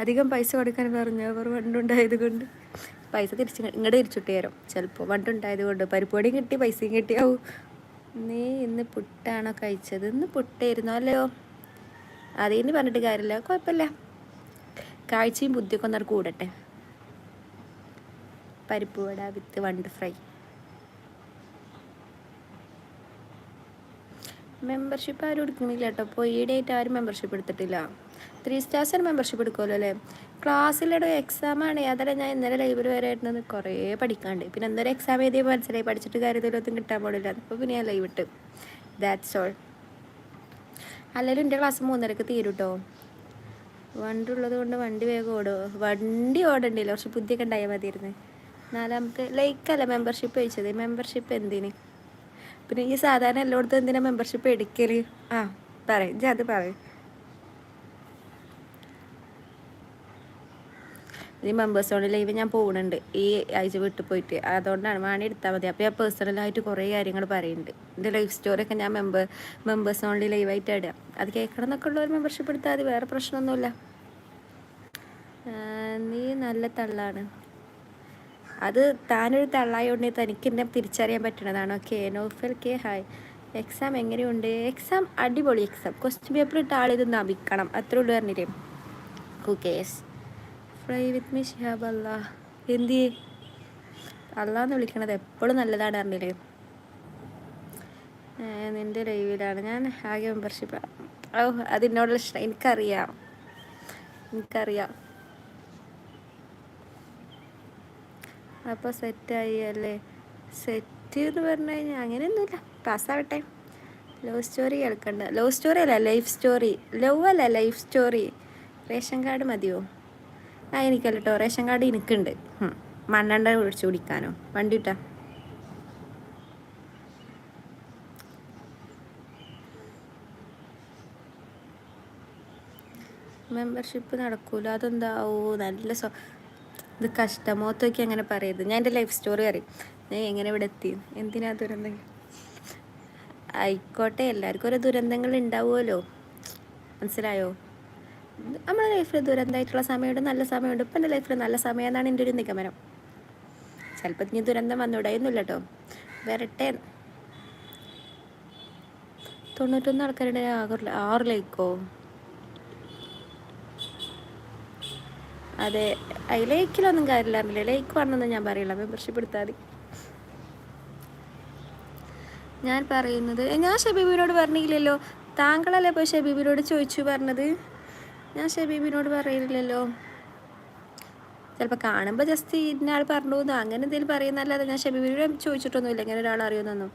അധികം പൈസ കൊടുക്കാൻ പറഞ്ഞു. അവർ വണ്ടുണ്ടായത് കൊണ്ട് പൈസ ഇങ്ങോട്ട് തിരിച്ചിട്ട് തരും ചിലപ്പോൾ. വണ്ടുണ്ടായത് കൊണ്ട് പരിപ്പൊടിയും കിട്ടി, പൈസയും കിട്ടിയാവും. നീ ഇന്ന് പുട്ടാണോ കഴിച്ചത്? ഇന്ന് പുട്ടായിരുന്നു അല്ലയോ? അതിന് പറഞ്ഞിട്ട് കാര്യമില്ല, കുഴപ്പമില്ല. കാഴ്ചയും ബുദ്ധിയൊക്കെ ഒന്നർ കൂടട്ടെ. പരിപ്പ് വട വിത്ത് വണ്ട് ഫ്രൈ. മെമ്പർഷിപ്പ് ആരും എടുക്കുന്നില്ല കേട്ടോ. അപ്പോൾ ഈയിടെയായിട്ട് ആരും മെമ്പർഷിപ്പ് എടുത്തിട്ടില്ല. 3 സ്റ്റാർസിന് മെമ്പർഷിപ്പ് എടുക്കുമല്ലോ അല്ലേ? ക്ലാസ്സിലൂടെ എക്സാമാണ്. അതല്ല, ഞാൻ ഇന്നലെ ലൈബ്രറി വരെ ആയിരുന്നത്. കുറേ പഠിക്കാണ്ട്. പിന്നെ എന്തൊരു എക്സാം എഴുതിയ മനസ്സിലായി. പഠിച്ചിട്ട് കാര്യത്തിലൊന്നും കിട്ടാൻ പാടില്ല. അപ്പോൾ പിന്നെ ഞാൻ ലൈവ് ഇട്ട്. That's all. അല്ലെങ്കിൽ എൻ്റെ ക്ലാസ് 3:30 തീരും കേട്ടോ. വണ്ടി ഉള്ളത് കൊണ്ട് വണ്ടി വേഗം ഓടുമോ? വണ്ടി ഓടണ്ടില്ല, കുറച്ച് ബുദ്ധിയൊക്കെ ഉണ്ടായാൽ മതിയായിരുന്നു. 4ാമത്തെ ലൈക്കല്ല മെമ്പർഷിപ്പ് ചോദിച്ചത്. മെമ്പർഷിപ്പ് എന്തിന്? പിന്നെ ഈ സാധാരണ എല്ലായിടത്തും എന്തിനാ മെമ്പർഷിപ്പ് എടുക്കല്? ആ പറയും, അത് പറയും. ഈ മെമ്പേഴ്സ് ഓൺലി ലൈവ് ഞാൻ പോകുന്നുണ്ട് ഈ ആഴ്ച വിട്ടു പോയിട്ട്. അതുകൊണ്ടാണ് വേണി എടുത്താൽ മതി. അപ്പോൾ ഞാൻ പേഴ്സണലായിട്ട് കുറേ കാര്യങ്ങൾ പറയുന്നുണ്ട്. എൻ്റെ ലൈഫ് സ്റ്റോറിയൊക്കെ ഞാൻ മെമ്പേഴ്സ് ഓൺലി ലൈവായിട്ട് ഇടുക. അത് കേൾക്കണം എന്നൊക്കെ ഉള്ളവർ മെമ്പർഷിപ്പ് എടുത്താൽ മതി, വേറെ പ്രശ്നമൊന്നുമില്ല. നീ നല്ല തള്ളാണ്. അത് താനൊരു തള്ളായോണ്ട് തനിക്ക് എന്നെ തിരിച്ചറിയാൻ പറ്റണതാണ്. Okay, Nofal K hi. Exam എങ്ങനെയുണ്ട്? എക്സാം അടിപൊളി എക്സാം. ക്വസ്റ്റ്യൻ പേപ്പർ ഇട്ട ആളിത് നമിക്കണം, അത്രേ ഉള്ളൂ പറഞ്ഞില്ലേ. കുക്കേസ് ഫ്രൈ വിത്ത് മീ ഷിഹാബ്. അല്ലാ എന്തി അല്ലാന്ന് വിളിക്കണത് എപ്പോഴും നല്ലതാണ് പറഞ്ഞില്ലേ. നിൻ്റെ ലൈവിലാണ് ഞാൻ. ആകെ മെമ്പർഷിപ്പ്. ഓ, അതിനോടുള്ള ഇഷ്ടം എനിക്കറിയാം. അപ്പോൾ സെറ്റായി അല്ലേ? സെറ്റ് എന്ന് പറഞ്ഞു കഴിഞ്ഞാൽ അങ്ങനെയൊന്നുമില്ല, പാസ്സാവട്ടെ. ലവ് സ്റ്റോറി കേൾക്കണ്ട. ലവ് സ്റ്റോറി അല്ല, ലൈഫ് സ്റ്റോറി. ലവ് അല്ല, ലൈഫ് സ്റ്റോറി. റേഷൻ കാർഡ് മതിയോ? എനിക്കല്ല കേട്ടോ, റേഷൻ കാർഡ് എനിക്കുണ്ട്. മണ്ണെണ്ണ ഒഴിച്ച് കുടിക്കാനോ? വണ്ടി ഇട്ടാ മെമ്പർഷിപ്പ് നടക്കൂല. അതെന്താ? ഓ നല്ല ഇത് കഷ്ടമോത്തൊക്കെ അങ്ങനെ പറയരുത്. ഞാൻ എൻ്റെ ലൈഫ് സ്റ്റോറി അറിയും. ഞാൻ എങ്ങനെ ഇവിടെ എത്തി, എന്തിനാ ദുരന്തങ്ങൾ. ആയിക്കോട്ടെ, എല്ലാവർക്കും ഓരോ ദുരന്തങ്ങൾ ഉണ്ടാവുമല്ലോ, മനസ്സിലായോ? നമ്മുടെ ലൈഫിൽ ദുരന്തമായിട്ടുള്ള സമയമുണ്ട്, നല്ല സമയമുണ്ട്. ഇപ്പം എൻ്റെ ലൈഫിൽ നല്ല സമയം എന്നാണ് എൻ്റെ ഒരു നിഗമനം. ചിലപ്പോൾ ഇനി ദുരന്തം വന്നുകൂടായൊന്നുമില്ല കേട്ടോ, വരട്ടെ. 91 ആൾക്കാരുടെ 6 ലൈക്കോ? അതെ, ലൈക്കിലൊന്നും കാര്യമില്ല. ലൈക്ക് പറഞ്ഞൊന്നും ഞാൻ പറയില്ല, മെമ്പർഷിപ്പ് എടുത്താൽ മതി. ഞാൻ പറയുന്നത്, ഞാൻ ഷബീബിനോട് പറഞ്ഞില്ലല്ലോ. താങ്കളല്ലേ പോയി ഷബീബിനോട് ചോദിച്ചു പറഞ്ഞത്. ഞാൻ ഷബീബിനോട് പറയില്ലല്ലോ. ചിലപ്പോൾ കാണുമ്പോൾ ജസ്റ്റ് ഇന്നയാൾ പറഞ്ഞു അങ്ങനെ എന്തെങ്കിലും പറയുന്നല്ലാതെ ഞാൻ ഷബീബിനോട് ചോദിച്ചിട്ടൊന്നുമില്ല ഇങ്ങനെ ഒരാൾ അറിയുമെന്നൊന്നും.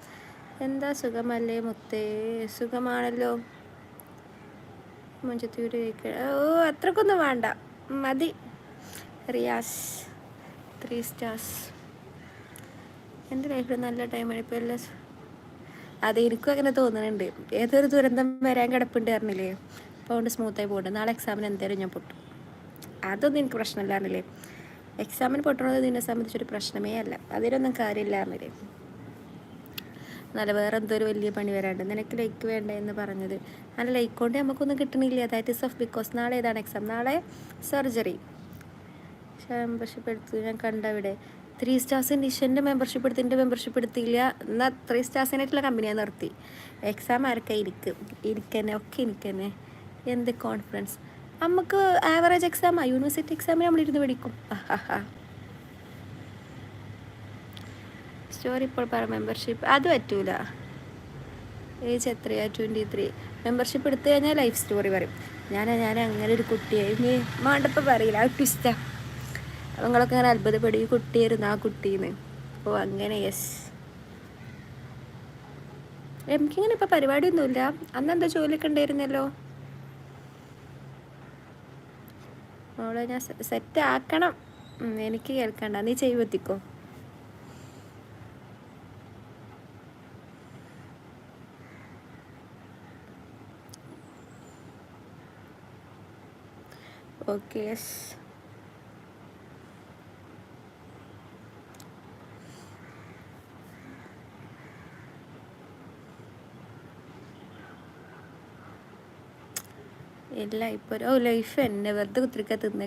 എന്താ സുഖമല്ലേ മുത്തേ? സുഖമാണല്ലോ. മുഞ്ചത്തൂര് ഓ, അത്രക്കൊന്നും വേണ്ട, മതി. റിയാസ് 3 സ്റ്റാർസ്. എൻ്റെ ലൈഫിൽ നല്ല ടൈമാണ് ഇപ്പോൾ എല്ലാം. അത് എനിക്കും അങ്ങനെ തോന്നുന്നുണ്ട്. ഏതൊരു ദുരന്തം വരാൻ കിടപ്പുണ്ട് പറഞ്ഞില്ലേ. അപ്പോൾ അതുകൊണ്ട് സ്മൂത്തായി പോകട്ടെ. നാളെ എക്സാമിന് എന്തായാലും ഞാൻ പൊട്ടും. അതൊന്നും എനിക്ക് പ്രശ്നമില്ല പറഞ്ഞില്ലേ. എക്സാമിന് പൊട്ടണത് നിന്നെ സംബന്ധിച്ചൊരു പ്രശ്നമേ അല്ല. അതിനൊന്നും കാര്യമില്ല പറഞ്ഞില്ലേ. എന്നാലും വേറെ എന്തൊരു വലിയ പണി വരാണ്ട്. നിനക്ക് ലൈക്ക് വേണ്ട എന്ന് പറഞ്ഞത്. അങ്ങനെ ലൈക്ക് കൊണ്ട് നമുക്കൊന്നും കിട്ടണില്ല. ദാറ്റ് ഈസ് ഓഫ് ബിക്കോസ് നാളെ ഏതാണ് എക്സാം? നാളെ സർജറി. മെമ്പർഷിപ്പ് എടുത്തു ഞാൻ കണ്ടവിടെ. 3 സ്റ്റാർസിൻ്റെ ഇഷൻ്റെ മെമ്പർഷിപ്പ് എടുത്ത് എൻ്റെ മെമ്പർഷിപ്പ് എടുത്തില്ല. എന്നാൽ 3 സ്റ്റാർസിനായിട്ടുള്ള കമ്പനിയെ നിർത്തി. എക്സാം ആരൊക്കെ ഇരിക്കന്നെ ഒക്കെ എനിക്കന്നെ. എന്ത് കോൺഫിഡൻസ്. നമുക്ക് ആവറേജ് എക്സാമാ, യൂണിവേഴ്സിറ്റി എക്സാമിന് നമ്മളിരുന്ന് പഠിക്കും. സ്റ്റോറി ഇപ്പോൾ പറ. മെമ്പർഷിപ്പ് അത് പറ്റൂല. ഏജ് എത്രയാ? 23. മെമ്പർഷിപ്പ് എടുത്തു കഴിഞ്ഞാൽ ലൈഫ് സ്റ്റോറി പറയും. ഞാൻ അങ്ങനെ ഒരു കുട്ടിയായി. ഇനി മാണ്ടപ്പം പറയില്ല, അത് ട്വിസ്റ്റാ. നിങ്ങളൊക്കെ അങ്ങനെ അത്ഭുതപ്പെടും, ഈ കുട്ടിയായിരുന്നു ആ കുട്ടീന്ന്. ഓ അങ്ങനെ, യെസ്. എനിക്കിങ്ങനെ ഇപ്പം പരിപാടിയൊന്നുമില്ല. അന്നെന്താ ജോലിയൊക്കെ ഉണ്ടായിരുന്നല്ലോ. അവളെ ഞാൻ സെറ്റ് ആക്കണം. എനിക്ക് കേൾക്കണ്ട, നീ ചെയ്യുമെത്തിക്കോ. Okay, yes. ഇല്ല ഇപ്പോൾ ലൈഫ് എന്നെ വെറുതെ കുത്തിരിക്കാൻ തിന്ന്